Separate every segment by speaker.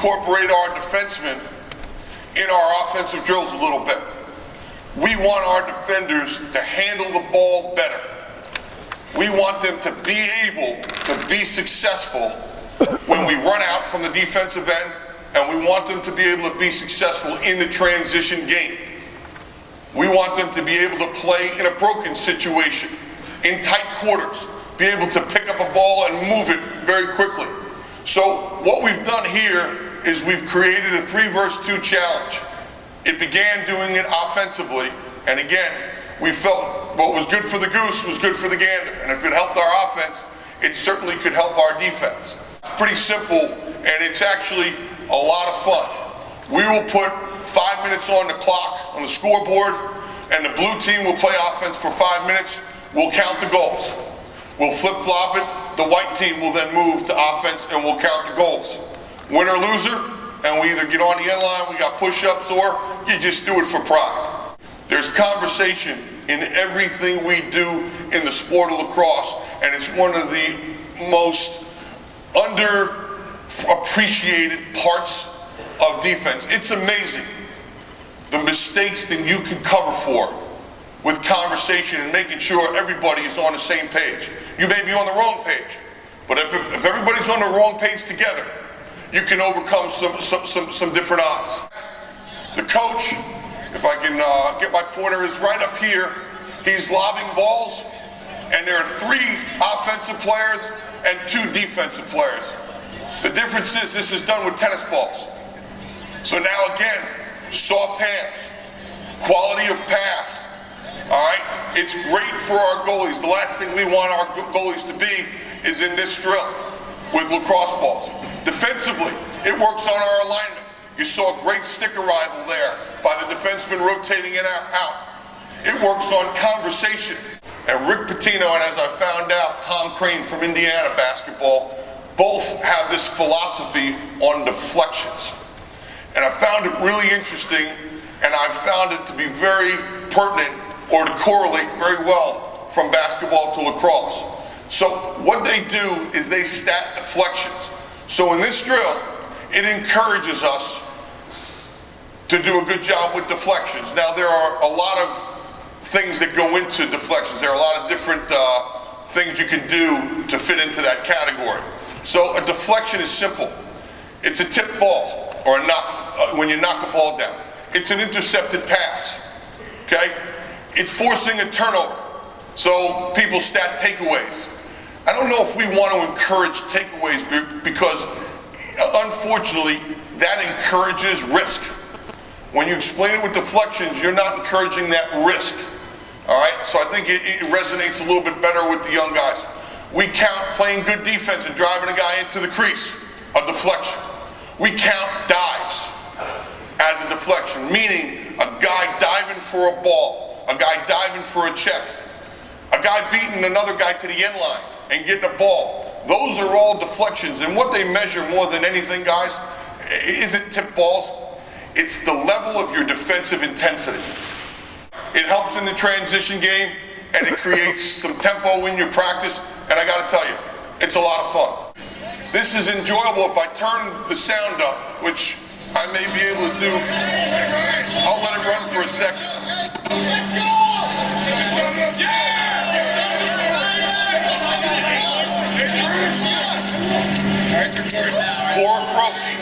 Speaker 1: incorporate our defensemen in our offensive drills a little bit. We want our defenders to handle the ball better. We want them to be able to be successful when we run out from the defensive end, and we want them to be able to be successful in the transition game. We want them to be able to play in a broken situation, in tight quarters, be able to pick up a ball and move it very quickly. So what we've done here is we've created a 3-versus-2 challenge. It began doing it offensively, and again, we felt what was good for the goose was good for the gander, and if it helped our offense, it certainly could help our defense. It's pretty simple, and it's actually a lot of fun. We will put 5 minutes on the clock on the scoreboard, and the blue team will play offense for 5 minutes. We'll count the goals. We'll flip-flop it. The white team will then move to offense, and we'll count the goals. Winner, loser, and we either get on the end line, we got push-ups, or you just do it for pride. There's conversation in everything we do in the sport of lacrosse, and it's one of the most underappreciated parts of defense. It's amazing the mistakes that you can cover for with conversation and making sure everybody is on the same page. You may be on the wrong page, but if everybody's on the wrong page together, you can overcome some different odds. The coach, if I can get my pointer, is right up here. He's lobbing balls, and there are 3 offensive players and 2 defensive players. The difference is this is done with tennis balls. So now again, soft hands, quality of pass. All right, it's great for our goalies. The last thing we want our goalies to be is in this drill with lacrosse balls. Defensively, it works on our alignment. You saw a great stick arrival there by the defenseman rotating in and out. It works on conversation. And Rick Pitino, and as I found out, Tom Crane from Indiana basketball, both have this philosophy on deflections. And I found it really interesting, and I found it to be very pertinent, or to correlate very well from basketball to lacrosse. So what they do is they stat deflections. So in this drill, it encourages us to do a good job with deflections. Now there are a lot of things that go into deflections. There are a lot of different things you can do to fit into that category. So a deflection is simple. It's a tip ball, or a knock, when you knock a ball down. It's an intercepted pass, okay? It's forcing a turnover. So people stat takeaways. I don't know if we want to encourage takeaways because unfortunately that encourages risk. When you explain it with deflections, you're not encouraging that risk. All right, so I think it resonates a little bit better with the young guys. We count playing good defense and driving a guy into the crease, a deflection. We count dives as a deflection, meaning a guy diving for a ball, a guy diving for a check, a guy beating another guy to the end line and getting a ball. Those are all deflections, and what they measure more than anything, guys, isn't tip balls. It's the level of your defensive intensity. It helps in the transition game, and it creates some tempo in your practice, and I gotta tell you, it's a lot of fun. This is enjoyable if I turn the sound up, which I may be able to do. I'll let it run for a second. Let's go! Poor approach.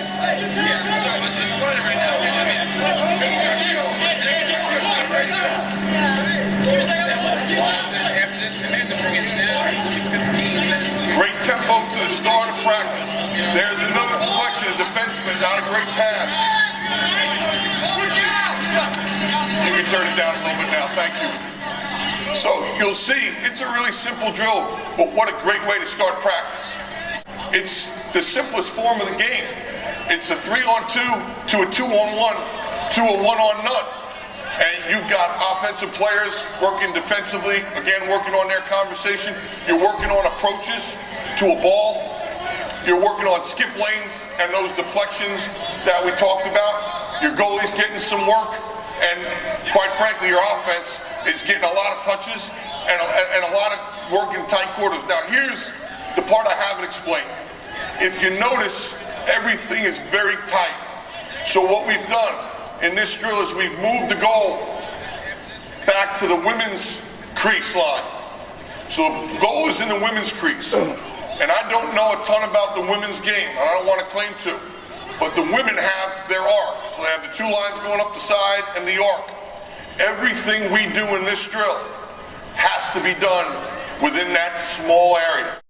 Speaker 1: Great tempo to the start of practice. There's another deflection. A defenseman, not a great pass. You can turn it down a little bit now. Thank you. So you'll see, it's a really simple drill, but what a great way to start practice. It's the simplest form of the game. It's a 3-on-2 to a 2-on-1 to a 1-on-none. And you've got offensive players working defensively, again working on their conversation. You're working on approaches to a ball. You're working on skip lanes and those deflections that we talked about. Your goalie's getting some work, and quite frankly, your offense is getting a lot of touches and a lot of work in tight quarters. Now here's the part I haven't explained. If you notice, Everything is very tight. So what we've done in this drill is we've moved the goal back to the women's crease line. So the goal is in the women's crease. And I don't know a ton about the women's game. I don't want to claim to. But the women have their arc. So they have the two lines going up the side and the arc. Everything we do in this drill has to be done within that small area.